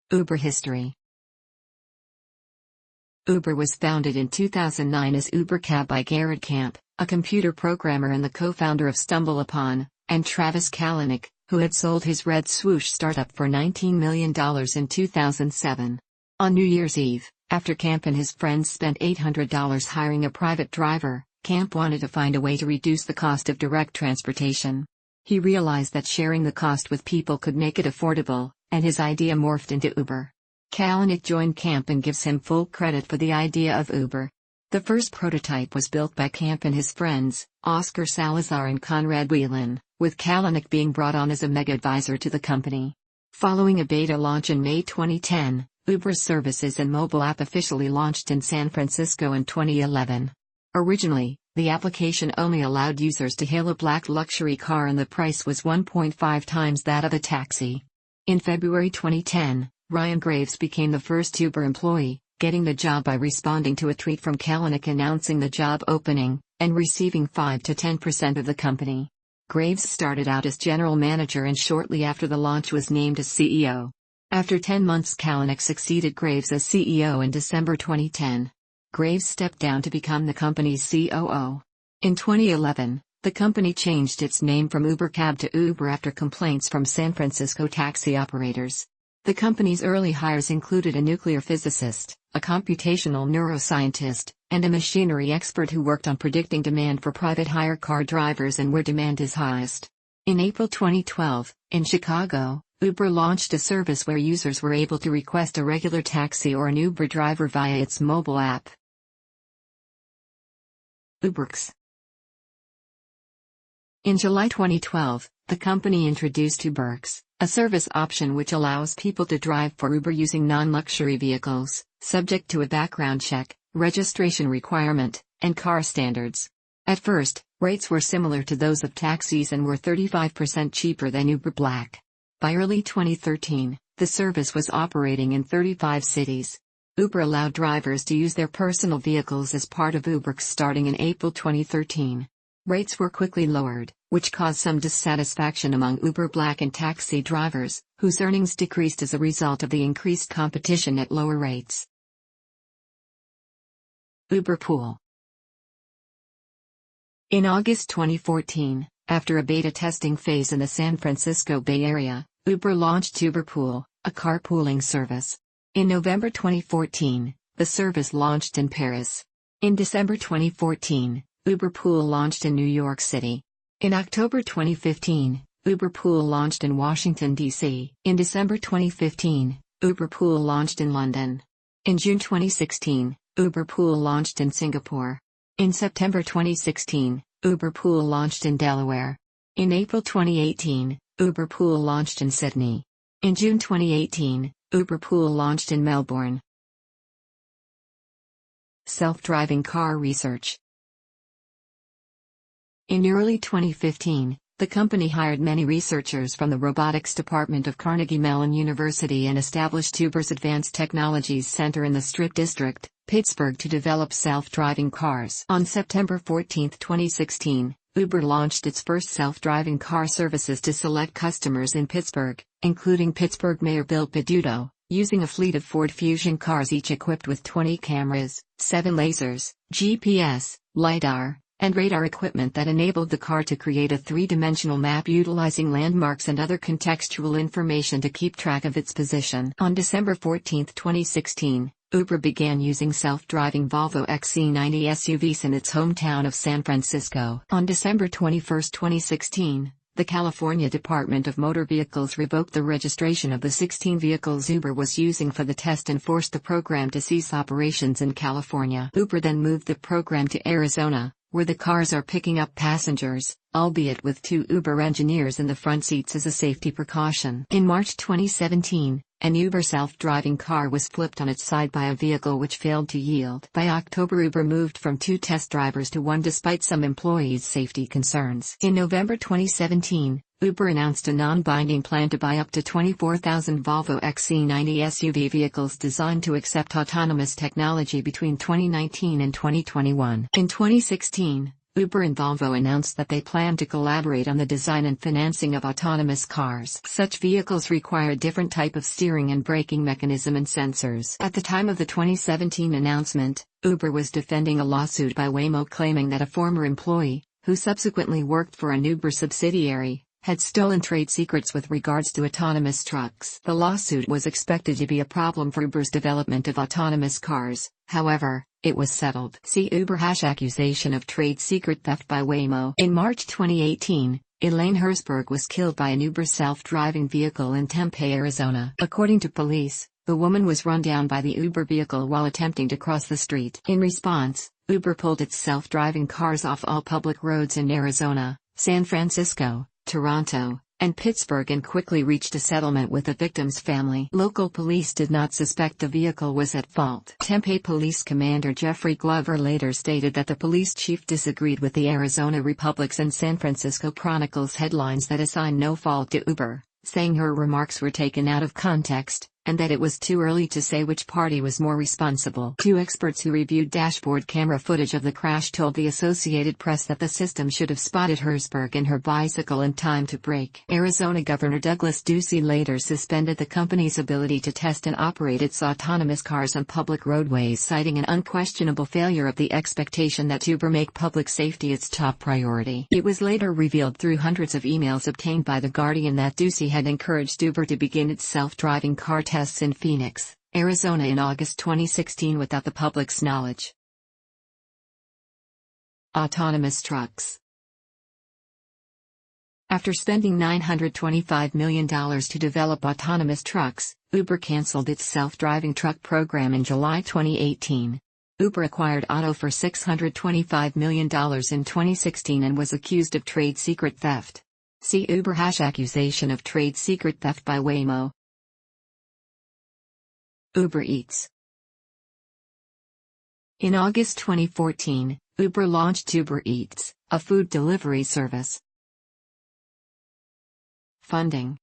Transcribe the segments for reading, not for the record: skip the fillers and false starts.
Uber history. Uber was founded in 2009 as UberCab by Garrett Camp, a computer programmer and the co-founder of StumbleUpon, and Travis Kalanick, who had sold his Red Swoosh startup for $19 million in 2007. On New Year's Eve, after Camp and his friends spent $800 hiring a private driver, Camp wanted to find a way to reduce the cost of direct transportation. He realized that sharing the cost with people could make it affordable, and his idea morphed into Uber. Kalanick joined Camp and gives him full credit for the idea of Uber. The first prototype was built by Camp and his friends, Oscar Salazar and Conrad Whelan, with Kalanick being brought on as a mega advisor to the company. Following a beta launch in May 2010, Uber's services and mobile app officially launched in San Francisco in 2011. Originally, the application only allowed users to hail a black luxury car and the price was 1.5 times that of a taxi. In February 2010, Ryan Graves became the first Uber employee, getting the job by responding to a tweet from Kalanick announcing the job opening, and receiving 5 to 10% of the company. Graves started out as general manager and shortly after the launch was named as CEO. After 10 months, Kalanick succeeded Graves as CEO in December 2010. Graves stepped down to become the company's COO. In 2011, the company changed its name from UberCab to Uber after complaints from San Francisco taxi operators. The company's early hires included a nuclear physicist, a computational neuroscientist, and a machinery expert who worked on predicting demand for private hire car drivers and where demand is highest. In April 2012, in Chicago, Uber launched a service where users were able to request a regular taxi or an Uber driver via its mobile app. Uberx. In July 2012, the company introduced Uberx, a service option which allows people to drive for Uber using non-luxury vehicles, subject to a background check, registration requirement, and car standards. At first, rates were similar to those of taxis and were 35% cheaper than Uber Black. By early 2013, the service was operating in 35 cities. Uber allowed drivers to use their personal vehicles as part of Uberx starting in April 2013. Rates were quickly lowered, which caused some dissatisfaction among Uber Black and taxi drivers, whose earnings decreased as a result of the increased competition at lower rates. Uber Pool. In August 2014, after a beta testing phase in the San Francisco Bay Area, Uber launched Uber Pool, a carpooling service. In November 2014, the service launched in Paris. In December 2014, Uber Pool launched in New York City. In October 2015, Uber Pool launched in Washington, D.C. In December 2015, Uber Pool launched in London. In June 2016, Uber Pool launched in Singapore. In September 2016, Uber Pool launched in Delaware. In April 2018, Uber Pool launched in Sydney. In June 2018, Uber Pool launched in Melbourne. Self-driving car research. In early 2015, the company hired many researchers from the robotics department of Carnegie Mellon University and established Uber's Advanced Technologies Center in the Strip District, Pittsburgh to develop self-driving cars. On September 14, 2016, Uber launched its first self-driving car services to select customers in Pittsburgh, including Pittsburgh Mayor Bill Peduto, using a fleet of Ford Fusion cars each equipped with 20 cameras, 7 lasers, GPS, LiDAR, and radar equipment that enabled the car to create a three-dimensional map utilizing landmarks and other contextual information to keep track of its position. On December 14, 2016, Uber began using self-driving Volvo XC90 SUVs in its hometown of San Francisco. On December 21, 2016, the California Department of Motor Vehicles revoked the registration of the 16 vehicles Uber was using for the test and forced the program to cease operations in California. Uber then moved the program to Arizona, where the cars are picking up passengers, albeit with 2 Uber engineers in the front seats as a safety precaution. In March 2017, an Uber self-driving car was flipped on its side by a vehicle which failed to yield. By October, Uber moved from 2 test drivers to 1 despite some employees' safety concerns. In November 2017, Uber announced a non-binding plan to buy up to 24,000 Volvo XC90 SUV vehicles designed to accept autonomous technology between 2019 and 2021. In 2016, Uber and Volvo announced that they plan to collaborate on the design and financing of autonomous cars. Such vehicles require a different type of steering and braking mechanism and sensors. At the time of the 2017 announcement, Uber was defending a lawsuit by Waymo claiming that a former employee, who subsequently worked for an Uber subsidiary, had stolen trade secrets with regards to autonomous trucks. The lawsuit was expected to be a problem for Uber's development of autonomous cars, however, it was settled. See Uber accusation of trade secret theft by Waymo. In March 2018, Elaine Herzberg was killed by an Uber self-driving vehicle in Tempe, Arizona. According to police, the woman was run down by the Uber vehicle while attempting to cross the street. In response, Uber pulled its self-driving cars off all public roads in Arizona, San Francisco, Toronto, and Pittsburgh and quickly reached a settlement with the victim's family. Local police did not suspect the vehicle was at fault. Tempe Police Commander Jeffrey Glover later stated that the police chief disagreed with the Arizona Republic's and San Francisco Chronicle's headlines that assign no fault to Uber, saying her remarks were taken out of context, and that it was too early to say which party was more responsible. Two experts who reviewed dashboard camera footage of the crash told the Associated Press that the system should have spotted Herzberg and her bicycle in time to brake. Arizona Governor Douglas Ducey later suspended the company's ability to test and operate its autonomous cars on public roadways, citing an unquestionable failure of the expectation that Uber make public safety its top priority. It was later revealed through hundreds of emails obtained by The Guardian that Ducey had encouraged Uber to begin its self-driving car tests in Phoenix, Arizona in August 2016 without the public's knowledge. Autonomous trucks. After spending $925 million to develop autonomous trucks, Uber canceled its self-driving truck program in July 2018. Uber acquired Otto for $625 million in 2016 and was accused of trade secret theft. See Uber accusation of trade secret theft by Waymo. Uber Eats. In August 2014, Uber launched Uber Eats, a food delivery service. Funding.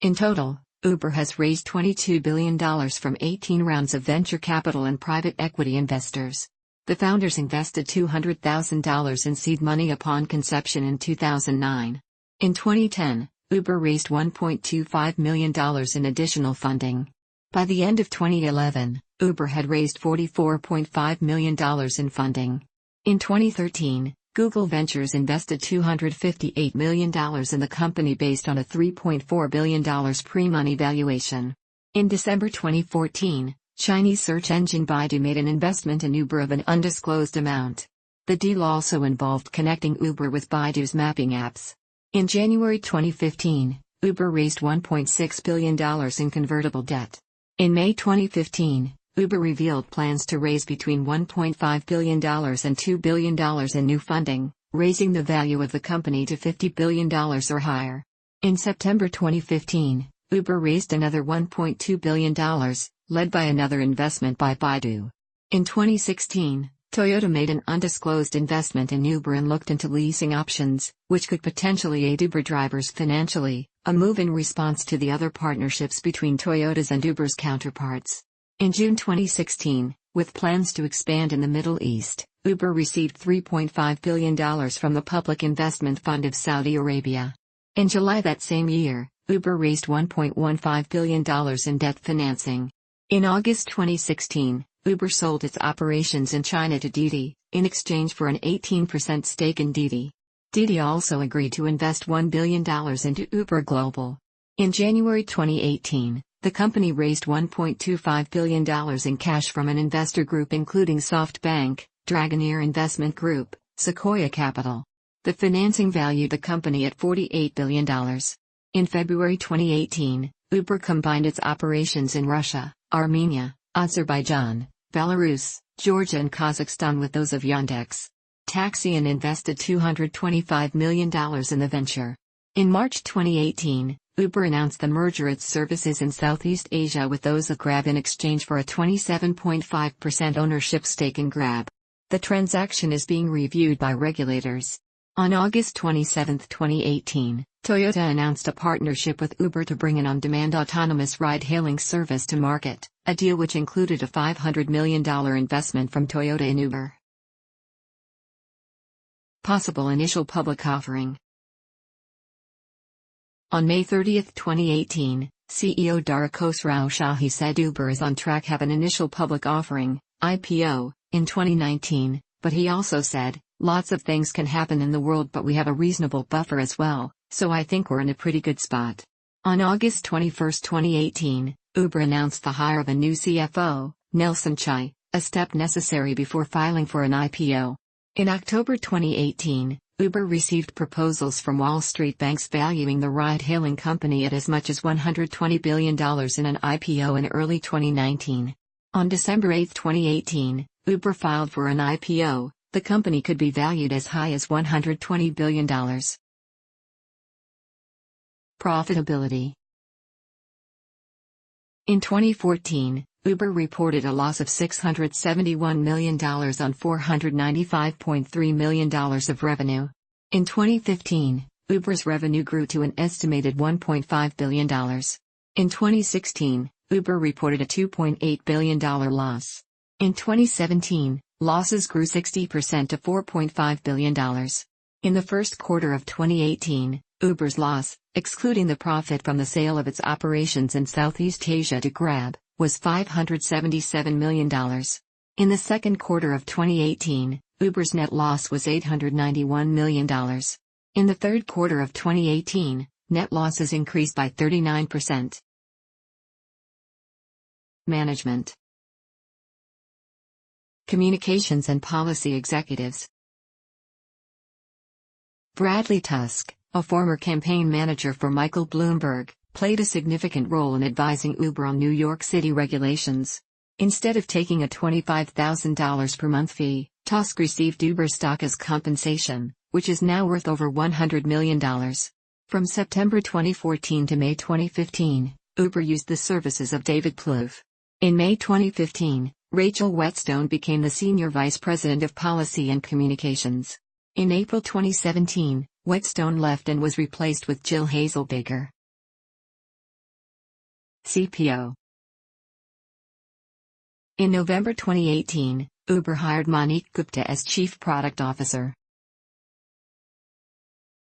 In total, Uber has raised $22 billion from 18 rounds of venture capital and private equity investors. The founders invested $200,000 in seed money upon conception in 2009. In 2010, Uber raised $1.25 million in additional funding. By the end of 2011, Uber had raised $44.5 million in funding. In 2013, Google Ventures invested $258 million in the company based on a $3.4 billion pre-money valuation. In December 2014, Chinese search engine Baidu made an investment in Uber of an undisclosed amount. The deal also involved connecting Uber with Baidu's mapping apps. In January 2015, Uber raised $1.6 billion in convertible debt. In May 2015, Uber revealed plans to raise between $1.5 billion and $2 billion in new funding, raising the value of the company to $50 billion or higher. In September 2015, Uber raised another $1.2 billion, led by another investment by Baidu. In 2016, Toyota made an undisclosed investment in Uber and looked into leasing options, which could potentially aid Uber drivers financially, a move in response to the other partnerships between Toyota's and Uber's counterparts. In June 2016, with plans to expand in the Middle East, Uber received $3.5 billion from the Public Investment Fund of Saudi Arabia. In July that same year, Uber raised $1.15 billion in debt financing. In August 2016, Uber sold its operations in China to Didi, in exchange for an 18% stake in Didi. Didi also agreed to invest $1 billion into Uber Global. In January 2018, the company raised $1.25 billion in cash from an investor group including SoftBank, Dragoneer Investment Group, Sequoia Capital. The financing valued the company at $48 billion. In February 2018, Uber combined its operations in Russia, Armenia, Azerbaijan, Belarus, Georgia and Kazakhstan with those of Yandex. Taxian invested $225 million in the venture. In March 2018, Uber announced the merger of its services in Southeast Asia with those of Grab in exchange for a 27.5% ownership stake in Grab. The transaction is being reviewed by regulators. On August 27, 2018, Toyota announced a partnership with Uber to bring an on-demand autonomous ride-hailing service to market, a deal which included a $500 million investment from Toyota in Uber. Possible initial public offering. On May 30, 2018, CEO Dara Khosrowshahi said Uber is on track to have an initial public offering, IPO, in 2019, but he also said, "Lots of things can happen in the world, but we have a reasonable buffer as well, so I think we're in a pretty good spot." On August 21, 2018, Uber announced the hire of a new CFO, Nelson Chai, a step necessary before filing for an IPO. In October 2018, Uber received proposals from Wall Street banks valuing the ride-hailing company at as much as $120 billion in an IPO in early 2019. On December 8, 2018, Uber filed for an IPO. The company could be valued as high as $120 billion. Profitability. In 2014, Uber reported a loss of $671 million on $495.3 million of revenue. In 2015, Uber's revenue grew to an estimated $1.5 billion. In 2016, Uber reported a $2.8 billion loss. In 2017, losses grew 60% to $4.5 billion. In the first quarter of 2018, Uber's loss, excluding the profit from the sale of its operations in Southeast Asia to Grab, was $577 million. In the second quarter of 2018, Uber's net loss was $891 million. In the third quarter of 2018, net losses increased by 39%. Management. Communications and policy executives. Bradley Tusk, a former campaign manager for Michael Bloomberg, played a significant role in advising Uber on New York City regulations. Instead of taking a $25,000 per month fee, Tusk received Uber stock as compensation, which is now worth over $100 million. From September 2014 to May 2015, Uber used the services of David Plouffe. In May 2015, Rachel Whetstone became the Senior Vice President of Policy and Communications. In April 2017, Whetstone left and was replaced with Jill Hazelbaker. CPO. In November 2018, Uber hired Monique Gupta as Chief Product Officer.